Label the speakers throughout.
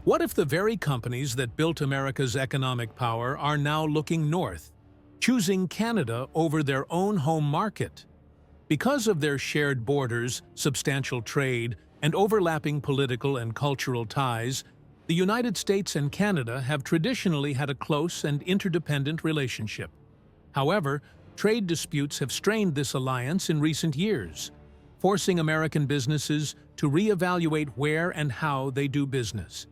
Speaker 1: What if the very companies that built America's economic power are now looking north, choosing Canada over their own home market? Because of their shared borders, substantial trade, and overlapping political and cultural ties, the United States and Canada have traditionally had a close and interdependent relationship. However, trade disputes have strained this alliance in recent years, forcing American businesses to reevaluate where and how they do business.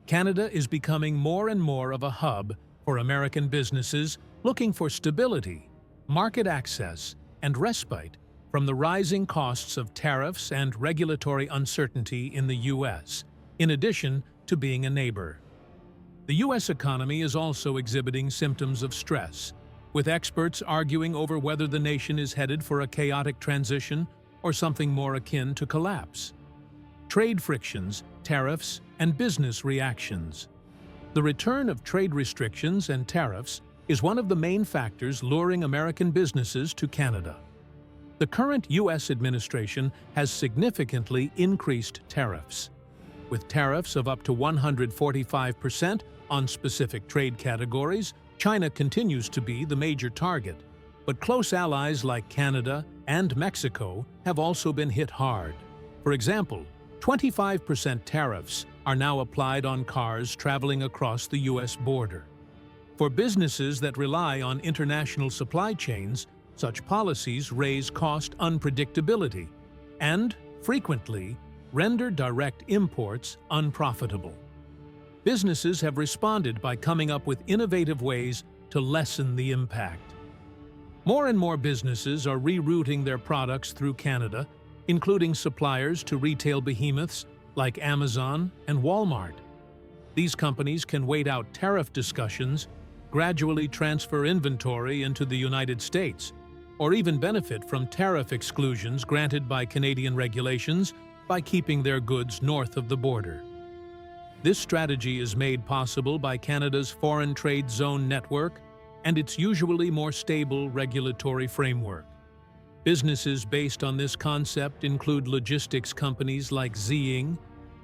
Speaker 1: Canada is becoming more and more of a hub for American businesses looking for stability, market access, and respite from the rising costs of tariffs and regulatory uncertainty in the U.S., in addition to being a neighbor. The U.S. economy is also exhibiting symptoms of stress, with experts arguing over whether the nation is headed for a chaotic transition or something more akin to collapse. Trade frictions, tariffs, and business reactions. The return of trade restrictions and tariffs is one of the main factors luring American businesses to Canada. The current U.S. administration has significantly increased tariffs, with tariffs of up to 145% on specific trade categories. China continues to be the major target, but close allies like Canada and Mexico have also been hit hard. For example, 25% tariffs are now applied on cars traveling across the U.S. border. For businesses that rely on international supply chains, such policies raise cost unpredictability and, frequently, render direct imports unprofitable. Businesses have responded by coming up with innovative ways to lessen the impact. More and more businesses are rerouting their products through Canada, including suppliers to retail behemoths like Amazon and Walmart. These companies can wait out tariff discussions, gradually transfer inventory into the United States, or even benefit from tariff exclusions granted by Canadian regulations by keeping their goods north of the border. This strategy is made possible by Canada's Foreign Trade Zone network and its usually more stable regulatory framework. Businesses based on this concept include logistics companies like Zing,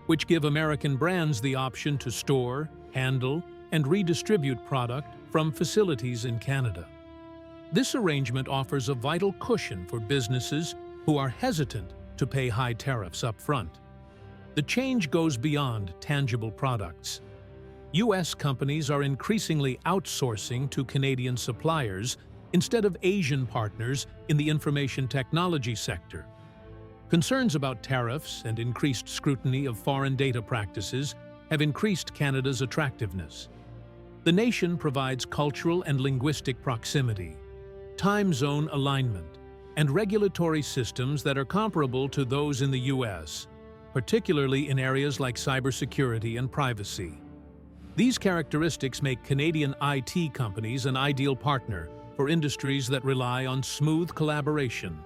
Speaker 1: which give American brands the option to store, handle, and redistribute product from facilities in Canada. This arrangement offers a vital cushion for businesses who are hesitant to pay high tariffs up front. The change goes beyond tangible products. U.S. companies are increasingly outsourcing to Canadian suppliers instead of Asian partners in the information technology sector. Concerns about tariffs and increased scrutiny of foreign data practices have increased Canada's attractiveness. The nation provides cultural and linguistic proximity, time zone alignment, and regulatory systems that are comparable to those in the U.S., particularly in areas like cybersecurity and privacy. These characteristics make Canadian IT companies an ideal partner for industries that rely on smooth collaboration.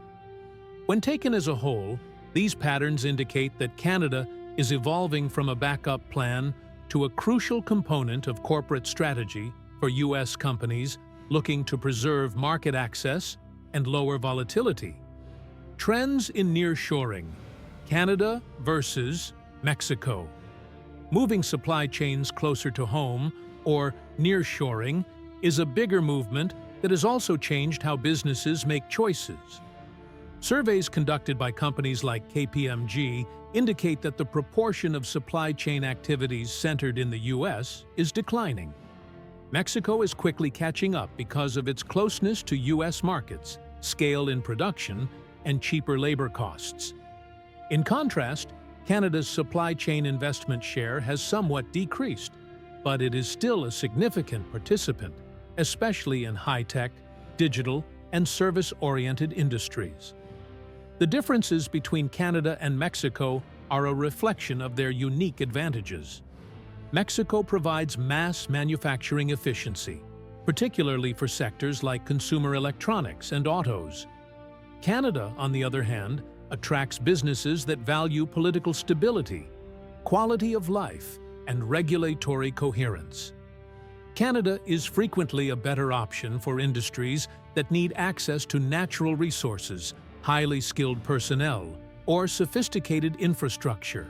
Speaker 1: When taken as a whole, these patterns indicate that Canada is evolving from a backup plan to a crucial component of corporate strategy for U.S. companies looking to preserve market access and lower volatility. Trends in nearshoring: Canada versus Mexico. Moving supply chains closer to home, or nearshoring, is a bigger movement that has also changed how businesses make choices. Surveys conducted by companies like KPMG indicate that the proportion of supply chain activities centered in the U.S. is declining. Mexico is quickly catching up because of its closeness to U.S. markets, scale in production, and cheaper labor costs. In contrast, Canada's supply chain investment share has somewhat decreased, but it is still a significant participant, especially in high-tech, digital, and service-oriented industries. The differences between Canada and Mexico are a reflection of their unique advantages. Mexico provides mass manufacturing efficiency, particularly for sectors like consumer electronics and autos. Canada, on the other hand, attracts businesses that value political stability, quality of life, and regulatory coherence. Canada is frequently a better option for industries that need access to natural resources, highly skilled personnel, or sophisticated infrastructure.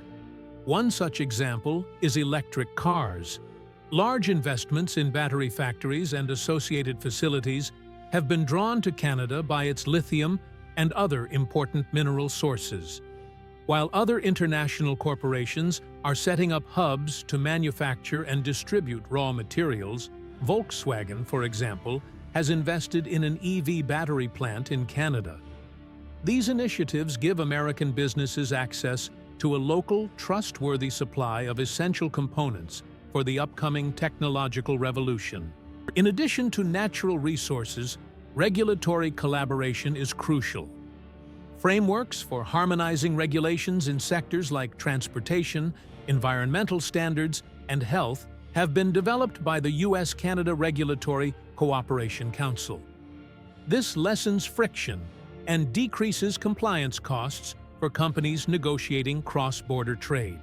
Speaker 1: One such example is electric cars. Large investments in battery factories and associated facilities have been drawn to Canada by its lithium and other important mineral sources. While other international corporations are setting up hubs to manufacture and distribute raw materials, Volkswagen, for example, has invested in an EV battery plant in Canada. These initiatives give American businesses access to a local, trustworthy supply of essential components for the upcoming technological revolution. In addition to natural resources, regulatory collaboration is crucial. Frameworks for harmonizing regulations in sectors like transportation, environmental standards, and health have been developed by the US-Canada Regulatory Cooperation Council. This lessens friction and decreases compliance costs for companies negotiating cross-border trade.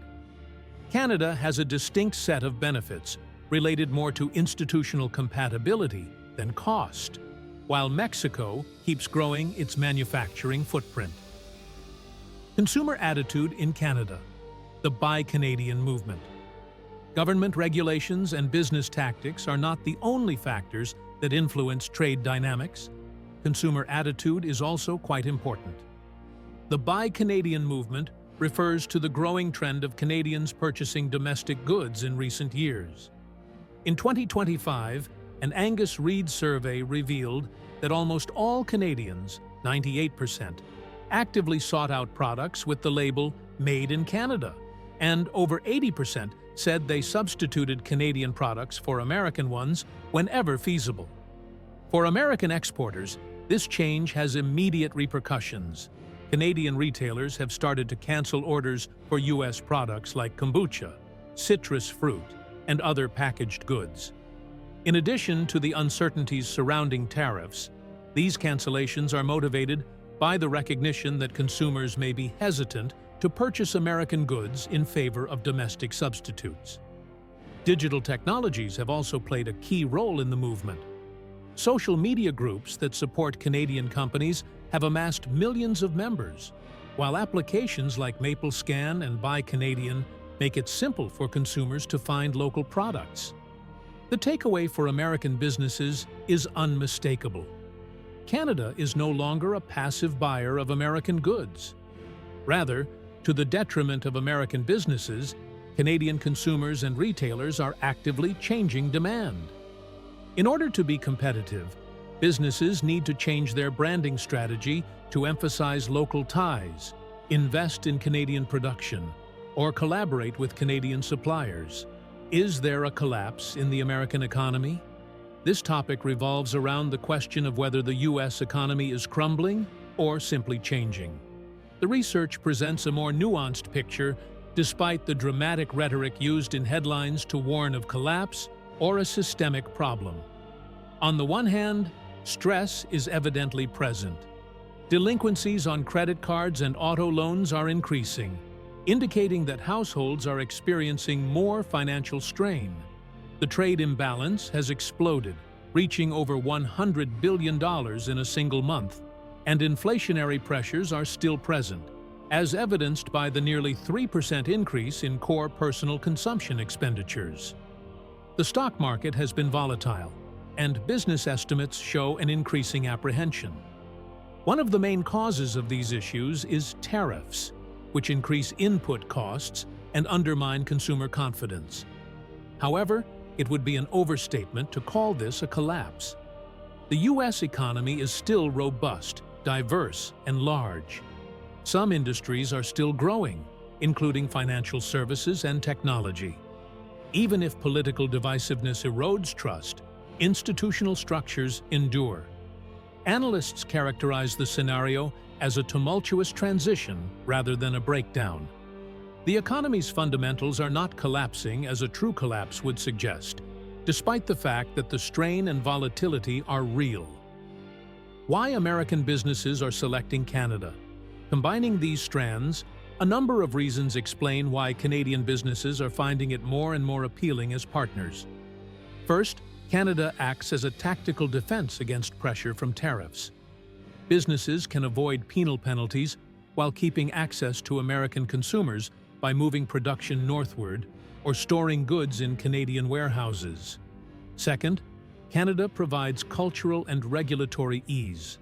Speaker 1: Canada has a distinct set of benefits related more to institutional compatibility than cost, while Mexico keeps growing its manufacturing footprint. Consumer attitude in Canada, the Buy Canadian movement. Government regulations and business tactics are not the only factors that influence trade dynamics. Consumer attitude is also quite important. The Buy Canadian movement refers to the growing trend of Canadians purchasing domestic goods in recent years. In 2025, an Angus Reid survey revealed that almost all Canadians, 98%, actively sought out products with the label Made in Canada, and over 80% said they substituted Canadian products for American ones whenever feasible. For American exporters, this change has immediate repercussions. Canadian retailers have started to cancel orders for U.S. products like kombucha, citrus fruit, and other packaged goods. In addition to the uncertainties surrounding tariffs, these cancellations are motivated by the recognition that consumers may be hesitant to purchase American goods in favor of domestic substitutes. Digital technologies have also played a key role in the movement. Social media groups that support Canadian companies have amassed millions of members, while applications like MapleScan and Buy Canadian make it simple for consumers to find local products. The takeaway for American businesses is unmistakable. Canada is no longer a passive buyer of American goods. Rather, to the detriment of American businesses, Canadian consumers and retailers are actively changing demand. In order to be competitive, businesses need to change their branding strategy to emphasize local ties, invest in Canadian production, or collaborate with Canadian suppliers. Is there a collapse in the American economy? This topic revolves around the question of whether the U.S. economy is crumbling or simply changing. The research presents a more nuanced picture despite the dramatic rhetoric used in headlines to warn of collapse or a systemic problem. On the one hand, stress is evidently present. Delinquencies on credit cards and auto loans are increasing, indicating that households are experiencing more financial strain. The trade imbalance has exploded, reaching over $100 billion in a single month, and inflationary pressures are still present, as evidenced by the nearly 3% increase in core personal consumption expenditures. The stock market has been volatile, and business estimates show an increasing apprehension. One of the main causes of these issues is tariffs, which increase input costs and undermine consumer confidence. However, it would be an overstatement to call this a collapse. The U.S. economy is still robust, diverse, and large. Some industries are still growing, including financial services and technology. Even if political divisiveness erodes trust, institutional structures endure. Analysts characterize the scenario as a tumultuous transition rather than a breakdown. The economy's fundamentals are not collapsing as a true collapse would suggest, despite the fact that the strain and volatility are real. Why American businesses are selecting Canada? Combining these strands, a number of reasons explain why Canadian businesses are finding it more and more appealing as partners. First, Canada acts as a tactical defense against pressure from tariffs. Businesses can avoid penal penalties while keeping access to American consumers by moving production northward or storing goods in Canadian warehouses. Second, Canada provides cultural and regulatory ease.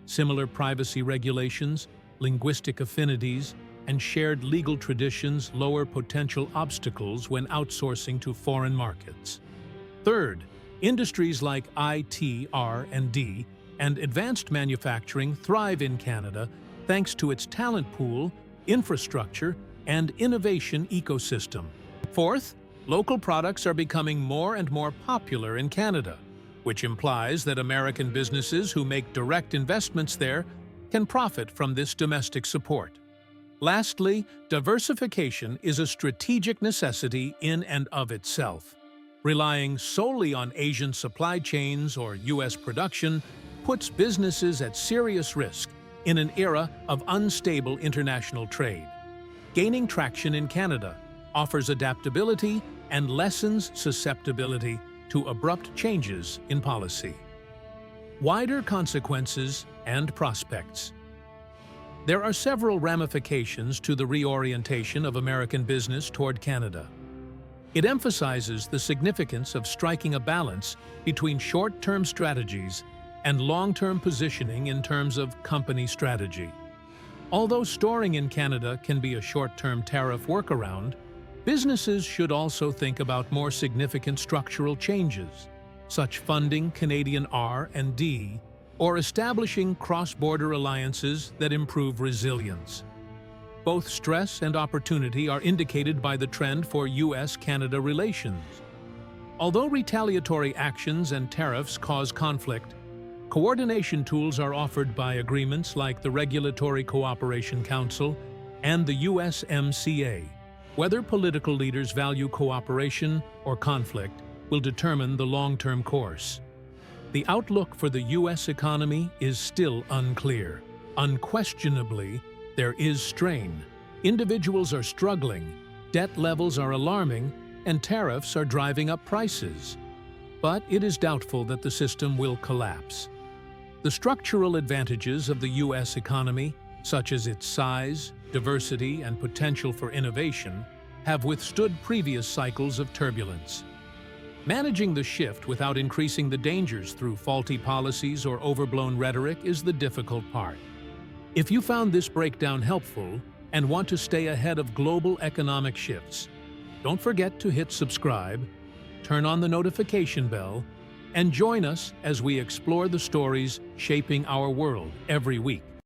Speaker 1: Similar privacy regulations, linguistic affinities, and shared legal traditions lower potential obstacles when outsourcing to foreign markets. Third, industries like IT, R&D, and advanced manufacturing thrive in Canada thanks to its talent pool, infrastructure, and innovation ecosystem. Fourth, local products are becoming more and more popular in Canada, which implies that American businesses who make direct investments there can profit from this domestic support. Lastly, diversification is a strategic necessity in and of itself. Relying solely on Asian supply chains or U.S. production puts businesses at serious risk in an era of unstable international trade. Gaining traction in Canada offers adaptability and lessens susceptibility to abrupt changes in policy. Wider consequences and prospects. There are several ramifications to the reorientation of American business toward Canada. It emphasizes the significance of striking a balance between short-term strategies and long-term positioning in terms of company strategy. Although storing in Canada can be a short-term tariff workaround, businesses should also think about more significant structural changes, such funding Canadian R&D or establishing cross-border alliances that improve resilience. Both stress and opportunity are indicated by the trend for U.S.-Canada relations. Although retaliatory actions and tariffs cause conflict, coordination tools are offered by agreements like the Regulatory Cooperation Council and the USMCA. Whether political leaders value cooperation or conflict will determine the long-term course. The outlook for the U.S. economy is still unclear. Unquestionably, there is strain. Individuals are struggling, debt levels are alarming, and tariffs are driving up prices. But it is doubtful that the system will collapse. The structural advantages of the U.S. economy, such as its size, diversity, and potential for innovation, have withstood previous cycles of turbulence. Managing the shift without increasing the dangers through faulty policies or overblown rhetoric is the difficult part. If you found this breakdown helpful and want to stay ahead of global economic shifts, don't forget to hit subscribe, turn on the notification bell, and join us as we explore the stories shaping our world every week.